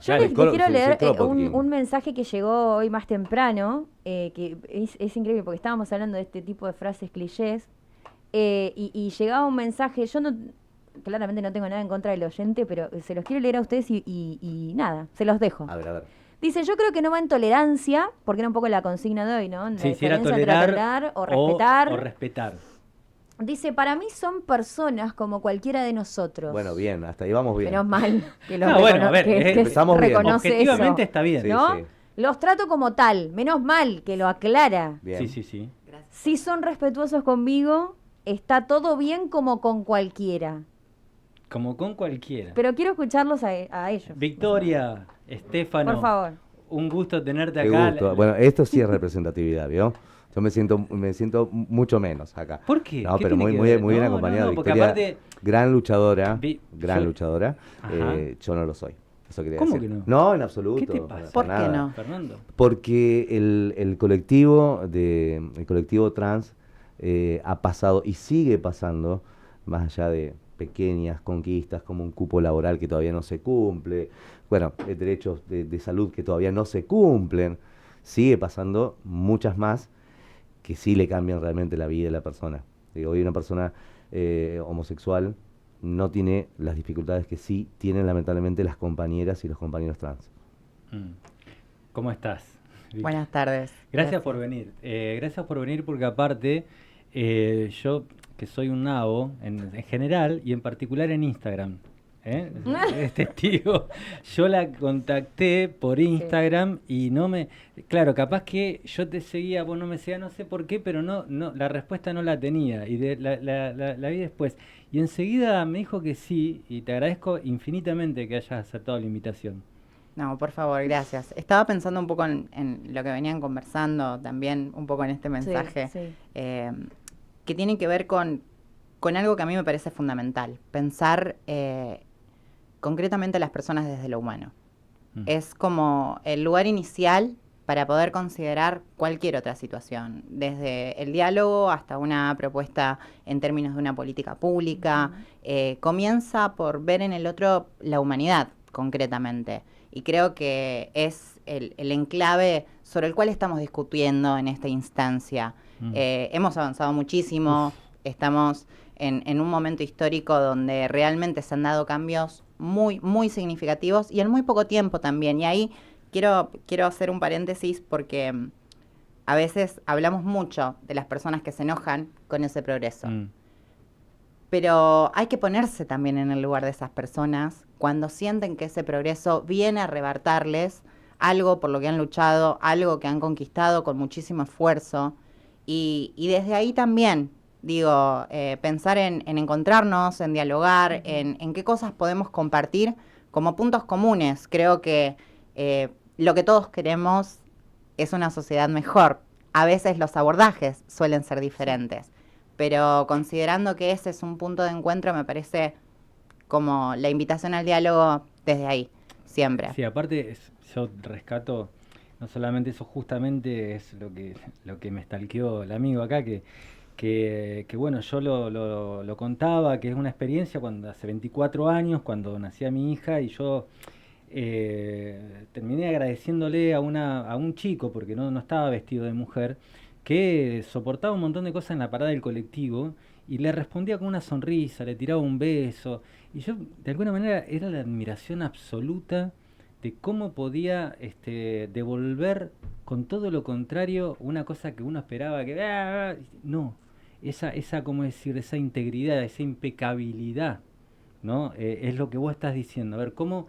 Yo Claro, les quiero leer Kropotkin. un mensaje que llegó hoy más temprano, que es increíble porque estábamos hablando de este tipo de frases clichés, y llegaba un mensaje, yo no, claramente no tengo nada en contra del oyente, pero se los quiero leer a ustedes y nada, se los dejo. A ver, a ver. Dice, yo creo que no va en tolerancia, porque era un poco la consigna de hoy, ¿no? La Sí, si era diferencia entre tolerar o respetar. o respetar. Dice, para mí son personas como cualquiera de nosotros. Bueno, bien, hasta ahí vamos bien. Menos mal que lo No, bueno, a ver, empezamos bien. reconoce Objetivamente eso, está bien. Sí, ¿no? sí. Los trato como tal, menos mal que lo aclara. Bien. Sí, sí, sí. Si son respetuosos conmigo, está todo bien como con cualquiera. Como con cualquiera. Pero quiero escucharlos a ellos. Victoria, Estefano, Por favor. un gusto tenerte Qué acá. gusto. Bueno, esto sí es representatividad, ¿vio? Yo me siento mucho menos acá. ¿Por qué? No, ¿Qué pero tiene muy, que muy, ver? muy bien No, acompañado. no, porque Victoria, aparte- gran luchadora, yo- luchadora. Ajá. Yo no lo soy. Eso quería ¿Cómo decir. que no? No, en absoluto. ¿Qué te pasa? para ¿Por qué nada. no? Fernando. Porque el colectivo trans ha pasado y sigue pasando, más allá de pequeñas conquistas como un cupo laboral que todavía no se cumple, bueno, derechos de salud que todavía no se cumplen, sigue pasando muchas más que sí le cambian realmente la vida de la persona. Hoy una persona homosexual no tiene las dificultades que sí tienen lamentablemente las compañeras y los compañeros trans. Mm. ¿Cómo estás? Buenas tardes. Gracias por venir. Gracias por venir porque aparte, yo que soy un nabo en general y en particular en Instagram, es testigo, yo la contacté por Instagram y no me... Claro, capaz que yo te seguía, vos no me seguías, no sé por qué, pero no, la respuesta no la tenía y la vi después. Y enseguida me dijo que sí y te agradezco infinitamente que hayas aceptado la invitación. No, por favor, gracias. Estaba pensando un poco en lo que venían conversando también, un poco en este mensaje, Sí. que tiene que ver con algo que a mí me parece fundamental, pensar concretamente a las personas desde lo humano. Es como el lugar inicial para poder considerar cualquier otra situación, desde el diálogo hasta una propuesta en términos de una política pública. Comienza por ver en el otro la humanidad, concretamente. Y creo que es el enclave sobre el cual estamos discutiendo en esta instancia. Hemos avanzado muchísimo, estamos en un momento histórico donde realmente se han dado cambios muy, muy significativos y en muy poco tiempo también. Y ahí quiero hacer un paréntesis porque a veces hablamos mucho de las personas que se enojan con ese progreso. Pero hay que ponerse también en el lugar de esas personas cuando sienten que ese progreso viene a arrebatarles algo por lo que han luchado, algo que han conquistado con muchísimo esfuerzo. Y desde ahí también, digo, pensar en encontrarnos, en dialogar, en qué cosas podemos compartir como puntos comunes. Creo que lo que todos queremos es una sociedad mejor. A veces los abordajes suelen ser diferentes, pero considerando que ese es un punto de encuentro, me parece como la invitación al diálogo desde ahí, siempre. Sí, aparte yo rescato, no solamente eso, justamente es lo que me stalkeó el amigo acá, que bueno, yo lo contaba, que es una experiencia cuando hace 24 años, cuando nacía mi hija, y yo terminé agradeciéndole a un chico, porque no estaba vestido de mujer, que soportaba un montón de cosas en la parada del colectivo, y le respondía con una sonrisa, le tiraba un beso, y yo de alguna manera era la admiración absoluta de cómo podía devolver con todo lo contrario una cosa que uno esperaba que... no, esa ¿cómo decir? Esa integridad, esa impecabilidad, ¿no? Es lo que vos estás diciendo. A ver, ¿cómo,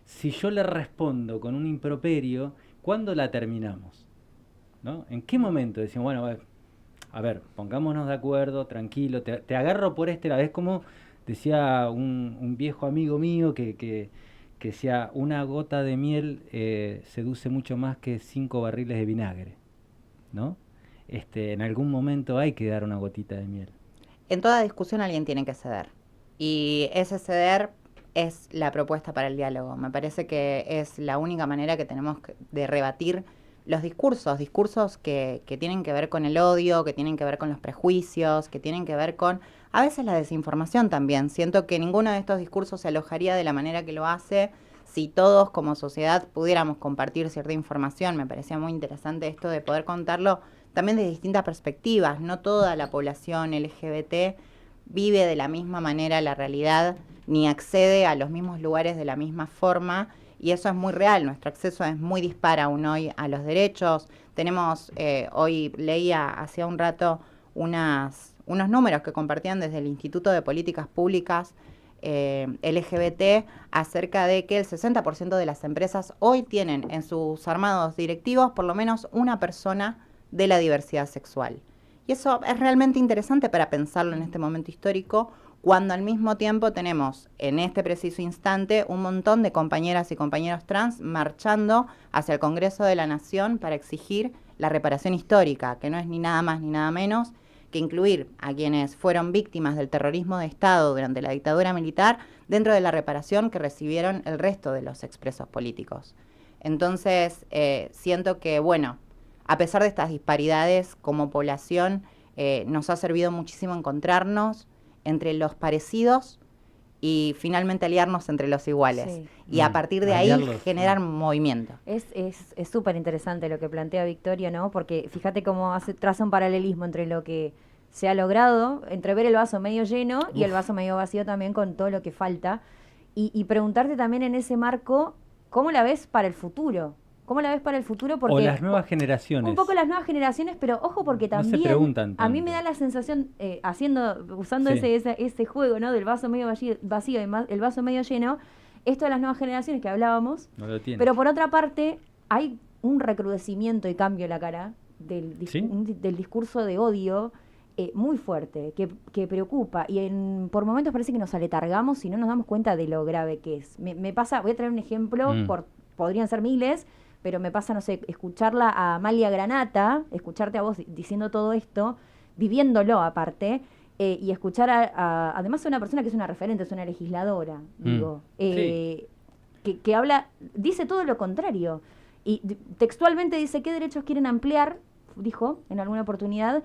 si yo le respondo con un improperio, ¿cuándo la terminamos? ¿No? ¿En qué momento decimos, bueno, a ver, pongámonos de acuerdo, tranquilo, te agarro por la vez, como decía un viejo amigo mío que decía, una gota de miel seduce mucho más que 5 barriles de vinagre, ¿no? En algún momento hay que dar una gotita de miel. En toda discusión alguien tiene que ceder. Y ese ceder es la propuesta para el diálogo. Me parece que es la única manera que tenemos de rebatir los discursos que tienen que ver con el odio, que tienen que ver con los prejuicios, que tienen que ver con, a veces, la desinformación también. Siento que ninguno de estos discursos se alojaría de la manera que lo hace si todos como sociedad pudiéramos compartir cierta información. Me parecía muy interesante esto de poder contarlo también de distintas perspectivas. No toda la población LGBT vive de la misma manera la realidad, ni accede a los mismos lugares de la misma forma, y eso es muy real. Nuestro acceso es muy dispar aún hoy a los derechos. Tenemos, hoy leía hacía un rato unos números que compartían desde el Instituto de Políticas Públicas LGBT acerca de que el 60% de las empresas hoy tienen en sus armados directivos por lo menos una persona de la diversidad sexual. Y eso es realmente interesante para pensarlo en este momento histórico, cuando al mismo tiempo tenemos en este preciso instante un montón de compañeras y compañeros trans marchando hacia el Congreso de la Nación para exigir la reparación histórica, que no es ni nada más ni nada menos que incluir a quienes fueron víctimas del terrorismo de Estado durante la dictadura militar dentro de la reparación que recibieron el resto de los expresos políticos. Entonces, siento que, bueno, a pesar de estas disparidades como población, nos ha servido muchísimo encontrarnos entre los parecidos y finalmente aliarnos entre los iguales. Sí. Y a partir de ahí generar movimiento. Es súper interesante lo que plantea Victoria, ¿no? Porque fíjate cómo traza un paralelismo entre lo que se ha logrado, entre ver el vaso medio lleno y el vaso medio vacío también con todo lo que falta. Y preguntarte también en ese marco, ¿cómo la ves para el futuro? ¿Cómo la ves para el futuro? Porque o las nuevas generaciones. Un poco las nuevas generaciones, pero ojo porque también no se preguntan tanto. A mí me da la sensación, usando ese juego, ¿no? Del vaso medio vacío y el vaso medio lleno, esto de las nuevas generaciones que hablábamos, no lo tiene. Pero por otra parte hay un recrudecimiento y cambio en la cara del discurso de odio muy fuerte, que preocupa, y por momentos parece que nos aletargamos y no nos damos cuenta de lo grave que es. Me pasa, voy a traer un ejemplo, podrían ser miles, pero me pasa, no sé, escucharla a Amalia Granata, escucharte a vos diciendo todo esto, viviéndolo aparte, y escuchar además a una persona que es una referente, es una legisladora, digo, sí. que habla, dice todo lo contrario. Y textualmente dice, ¿qué derechos quieren ampliar? Dijo en alguna oportunidad,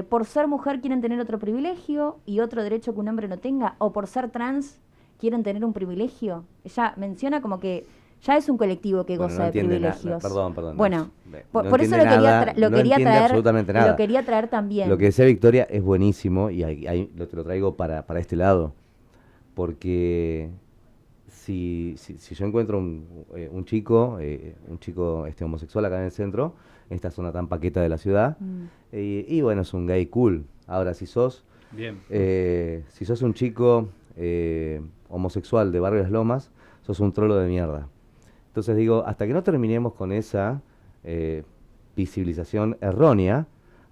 por ser mujer quieren tener otro privilegio y otro derecho que un hombre no tenga, o por ser trans quieren tener un privilegio. Ella menciona como que ya es un colectivo que goza de privilegios. Perdón. Bueno, por eso lo quería traer también. Lo que decía Victoria es buenísimo y te lo traigo para este lado. Porque si yo encuentro un chico homosexual acá en el centro, en esta zona tan paqueta de la ciudad, y bueno, es un gay cool. Ahora, si sos un chico homosexual de Barrio Las Lomas, sos un trolo de mierda. Entonces digo, hasta que no terminemos con esa visibilización errónea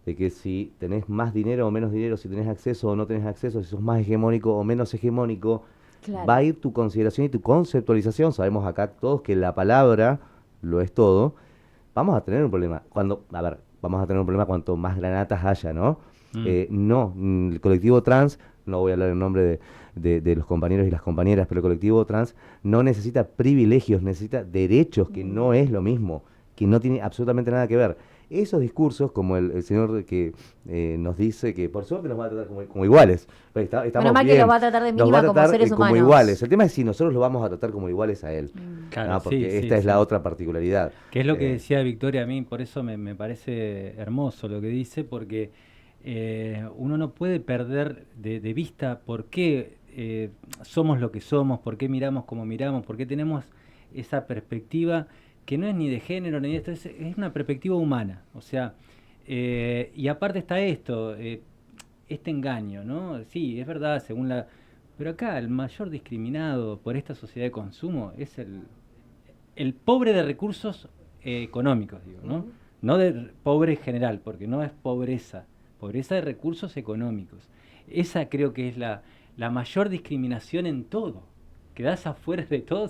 de que si tenés más dinero o menos dinero, si tenés acceso o no tenés acceso, si sos más hegemónico o menos hegemónico, claro, va a ir tu consideración y tu conceptualización. Sabemos acá todos que la palabra lo es todo. Vamos a tener un problema. Vamos a tener un problema cuanto más granatas haya, ¿no? El colectivo trans, no voy a hablar en nombre de los compañeros y las compañeras, pero el colectivo trans no necesita privilegios, necesita derechos, que no es lo mismo, que no tiene absolutamente nada que ver. Esos discursos, como el señor que nos dice que por suerte nos va a tratar como iguales. Menos mal que lo va a tratar de mínima como seres humanos. Como iguales. El tema es si nosotros lo vamos a tratar como iguales a él. Claro, porque esta es la otra particularidad. Que es lo que decía Victoria a mí, por eso me parece hermoso lo que dice, porque uno no puede perder de vista por qué somos lo que somos, por qué miramos como miramos, por qué tenemos esa perspectiva que no es ni de género ni de esto, es una perspectiva humana. O sea, y aparte está esto, este engaño, ¿no? Sí, es verdad, pero acá el mayor discriminado por esta sociedad de consumo es el pobre de recursos económicos, digo, ¿no? No de pobre en general, porque no es pobreza de recursos económicos. Esa creo que es la mayor discriminación en todo. Quedás afuera de todo,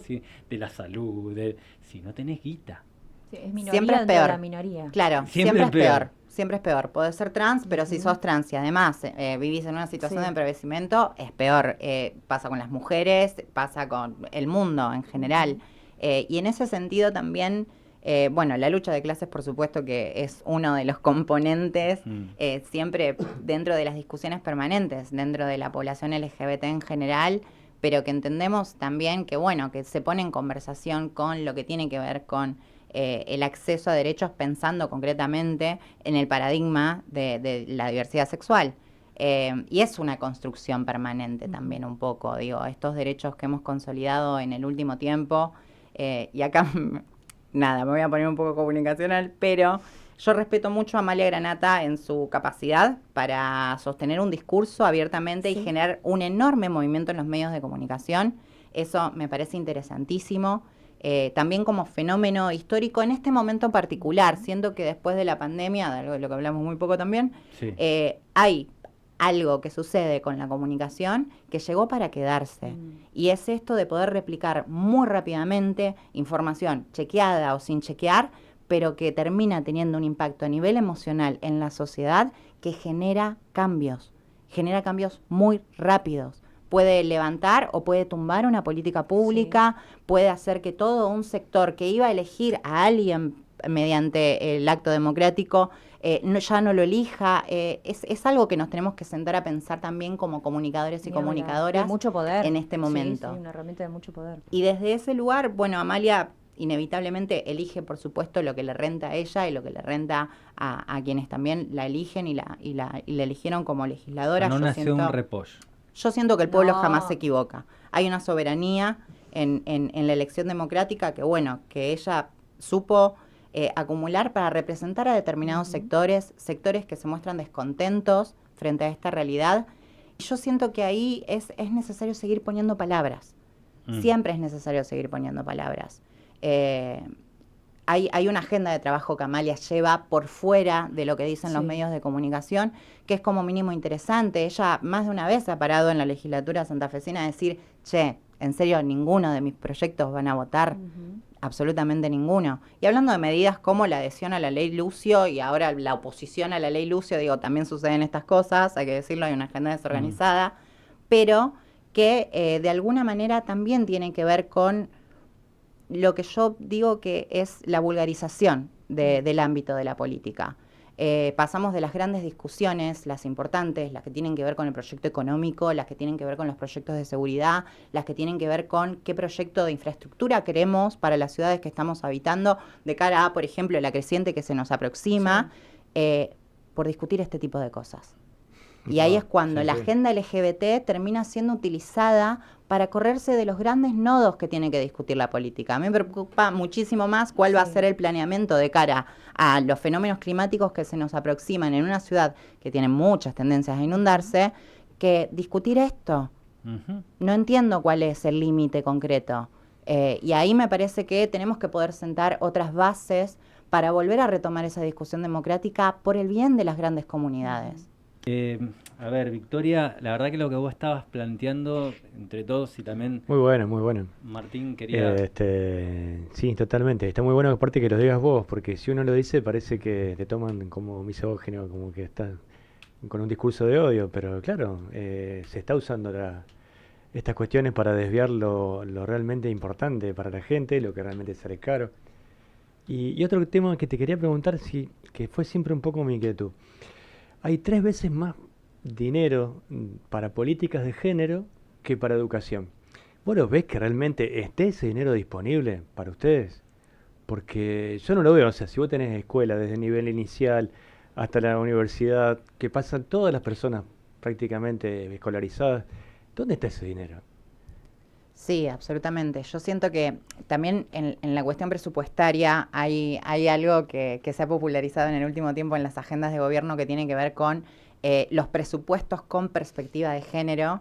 de la salud, si no tenés guita. Sí, es minoría, siempre es peor. La minoría. Claro, siempre es peor. Siempre es peor. Podés ser trans, pero si sos trans y además vivís en una situación de empobrecimiento, es peor. Pasa con las mujeres, pasa con el mundo en general. Y en ese sentido también, la lucha de clases, por supuesto que es uno de los componentes siempre dentro de las discusiones permanentes, dentro de la población LGBT en general, pero que entendemos también que, bueno, que se pone en conversación con lo que tiene que ver con el acceso a derechos, pensando concretamente en el paradigma de la diversidad sexual. Y es una construcción permanente también un poco, digo, estos derechos que hemos consolidado en el último tiempo, y acá, nada, me voy a poner un poco comunicacional, pero yo respeto mucho a Amalia Granata en su capacidad para sostener un discurso abiertamente y generar un enorme movimiento en los medios de comunicación. Eso me parece interesantísimo. También como fenómeno histórico en este momento particular, siendo que después de la pandemia, de algo de lo que hablamos muy poco también, hay algo que sucede con la comunicación que llegó para quedarse. Y es esto de poder replicar muy rápidamente información chequeada o sin chequear, pero que termina teniendo un impacto a nivel emocional en la sociedad que genera cambios muy rápidos. Puede levantar o puede tumbar una política pública, puede hacer que todo un sector que iba a elegir a alguien mediante el acto democrático ya no lo elija. Es algo que nos tenemos que sentar a pensar también como comunicadores y comunicadoras de mucho poder en este momento. Sí, una herramienta de mucho poder. Y desde ese lugar, bueno, Amalia inevitablemente elige, por supuesto, lo que le renta a ella y lo que le renta a quienes también la eligen y la eligieron como legisladora. No nació un repollo. Yo siento que el pueblo jamás se equivoca. Hay una soberanía en la elección democrática que, bueno, que ella supo acumular para representar a determinados sectores que se muestran descontentos frente a esta realidad. Y yo siento que ahí es necesario seguir poniendo palabras. Siempre es necesario seguir poniendo palabras. Hay una agenda de trabajo que Amalia lleva por fuera de lo que dicen los medios de comunicación, que es como mínimo interesante. Ella más de una vez ha parado en la legislatura santafesina a decir, che, en serio, ninguno de mis proyectos van a votar, absolutamente ninguno. Y hablando de medidas como la adhesión a la ley Lucio y ahora la oposición a la ley Lucio, digo, también suceden estas cosas, hay que decirlo, hay una agenda desorganizada, pero que de alguna manera también tiene que ver con lo que yo digo que es la vulgarización del ámbito de la política. Pasamos de las grandes discusiones, las importantes, las que tienen que ver con el proyecto económico, las que tienen que ver con los proyectos de seguridad, las que tienen que ver con qué proyecto de infraestructura queremos para las ciudades que estamos habitando, de cara a, por ejemplo, la creciente que se nos aproxima, por discutir este tipo de cosas. Y ahí es cuando la agenda LGBT termina siendo utilizada para correrse de los grandes nodos que tiene que discutir la política. A mí me preocupa muchísimo más cuál va a ser el planeamiento de cara a los fenómenos climáticos que se nos aproximan en una ciudad que tiene muchas tendencias a inundarse, que discutir esto. No entiendo cuál es el límite concreto. Y ahí me parece que tenemos que poder sentar otras bases para volver a retomar esa discusión democrática por el bien de las grandes comunidades. A ver, Victoria, la verdad que lo que vos estabas planteando entre todos y también... Muy bueno. Martín quería... sí, totalmente. Está muy bueno aparte que lo digas vos, porque si uno lo dice parece que te toman como misógino, como que estás con un discurso de odio, pero claro, se está usando estas cuestiones para desviar lo realmente importante para la gente, lo que realmente sale caro. Y otro tema que te quería preguntar, que fue siempre un poco mi inquietud. Hay 3 veces más dinero para políticas de género que para educación. ¿Vos lo ves que realmente esté ese dinero disponible para ustedes? Porque yo no lo veo. O sea, si vos tenés escuela desde el nivel inicial hasta la universidad, que pasan todas las personas prácticamente escolarizadas, ¿dónde está ese dinero? Sí, absolutamente. Yo siento que también en la cuestión presupuestaria hay algo que se ha popularizado en el último tiempo en las agendas de gobierno que tiene que ver con los presupuestos con perspectiva de género,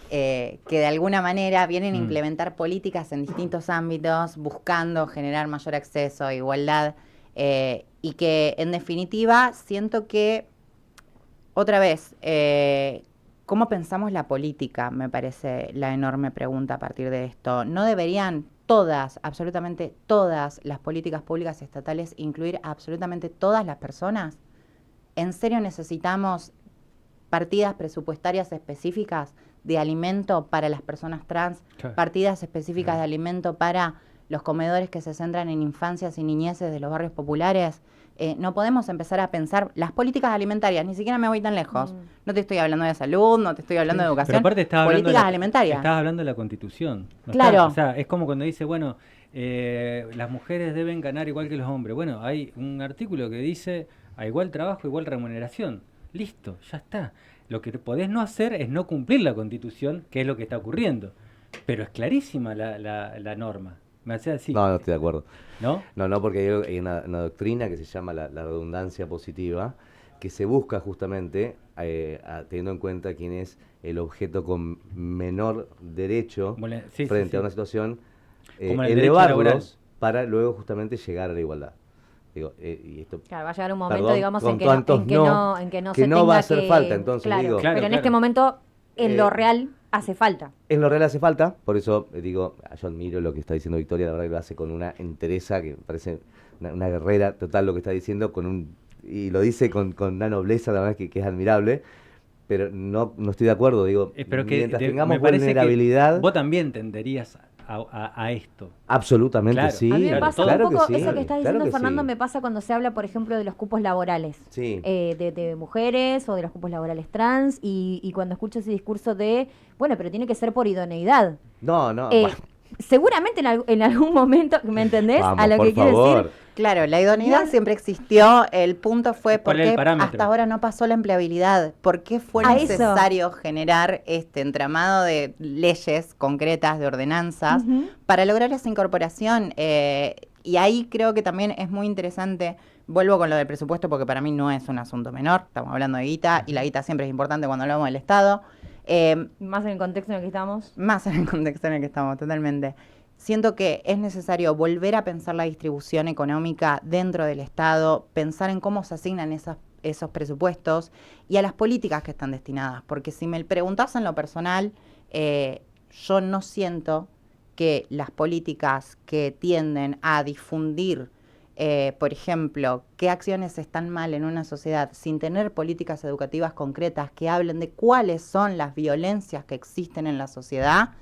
que de alguna manera vienen a implementar políticas en distintos ámbitos, buscando generar mayor acceso a igualdad, y que en definitiva siento que, otra vez, ¿cómo pensamos la política? Me parece la enorme pregunta a partir de esto. ¿No deberían absolutamente todas las políticas públicas estatales incluir a absolutamente todas las personas? ¿En serio necesitamos partidas presupuestarias específicas de alimento para las personas trans? Claro. Partidas específicas de alimento para los comedores que se centran en infancias y niñeces de los barrios populares, no podemos empezar a pensar las políticas alimentarias, ni siquiera me voy tan lejos. No te estoy hablando de salud, no te estoy hablando de educación, Pero aparte políticas alimentarias. Estás hablando de la Constitución. Claro. O sea, es como cuando dice, bueno, las mujeres deben ganar igual que los hombres. Bueno, hay un artículo que dice a igual trabajo, igual remuneración. Listo, ya está. Lo que podés no hacer es no cumplir la Constitución, que es lo que está ocurriendo. Pero es clarísima la norma. Me hace así. No, no estoy de acuerdo. ¿No? No, porque hay una doctrina que se llama la redundancia positiva, que se busca justamente teniendo en cuenta quién es el objeto con menor derecho frente a una situación, elevarlos para luego justamente llegar a la igualdad. Digo, y esto, claro, va a llegar un momento, perdón, digamos, con en que tantos no se tenga va a hacer que... falta, entonces claro, digo... pero en este momento, en lo real, hace falta. En lo real hace falta, por eso digo, yo admiro lo que está diciendo Victoria, la verdad que lo hace con una entereza que parece una guerrera total lo que está diciendo, y lo dice con una nobleza, la verdad que es admirable, pero no estoy de acuerdo, digo, pero que mientras tengamos me parece vulnerabilidad... Que vos también tenderías a esto. Absolutamente, claro. sí. A mí me pasa claro un poco, que sí, eso que estás diciendo, claro que Fernando, sí. me pasa cuando se habla, por ejemplo, de los cupos laborales, Sí. de mujeres o de los cupos laborales trans, y cuando escucho ese discurso de, bueno, pero tiene que ser por idoneidad. No, Bueno. Seguramente en algún momento, ¿me entendés? Vamos, a lo por que quiero favor. decir. Claro, la idoneidad siempre existió. El punto fue por ¿Cuál es el qué parámetro? hasta ahora no pasó la empleabilidad. ¿Por qué fue A necesario generar este entramado de leyes concretas, de ordenanzas, Ujú. para lograr esa incorporación? Y ahí creo que también es muy interesante. Vuelvo con lo del presupuesto porque para mí no es un asunto menor. Estamos hablando de guita y la guita siempre es importante cuando hablamos del Estado. Más en el contexto en el que estamos. Más en el contexto en el que estamos, totalmente. Siento que es necesario volver a pensar la distribución económica dentro del Estado, pensar en cómo se asignan esos presupuestos y a las políticas que están destinadas. Porque si me preguntás en lo personal, yo no siento que las políticas que tienden a difundir, por ejemplo, qué acciones están mal en una sociedad sin tener políticas educativas concretas que hablen de cuáles son las violencias que existen en la sociedad,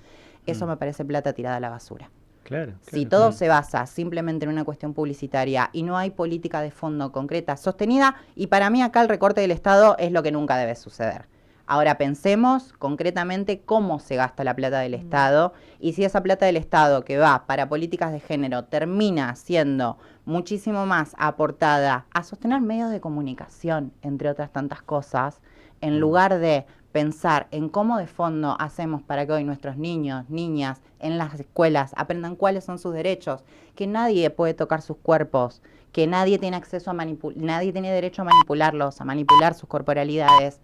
eso me parece plata tirada a la basura. Claro. Si todo se basa simplemente en una cuestión publicitaria y no hay política de fondo concreta, sostenida, y para mí acá el recorte del Estado es lo que nunca debe suceder. Ahora pensemos concretamente cómo se gasta la plata del Estado y si esa plata del Estado que va para políticas de género termina siendo muchísimo más aportada a sostener medios de comunicación, entre otras tantas cosas, en lugar de pensar en cómo de fondo hacemos para que hoy nuestros niños, niñas, en las escuelas aprendan cuáles son sus derechos, que nadie puede tocar sus cuerpos, que nadie tiene acceso a nadie tiene derecho a manipularlos, a manipular sus corporalidades.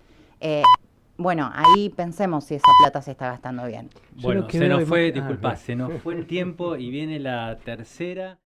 Bueno, ahí pensemos si esa plata se está gastando bien. Bueno, se nos fue, disculpa, se nos fue el tiempo y viene la tercera.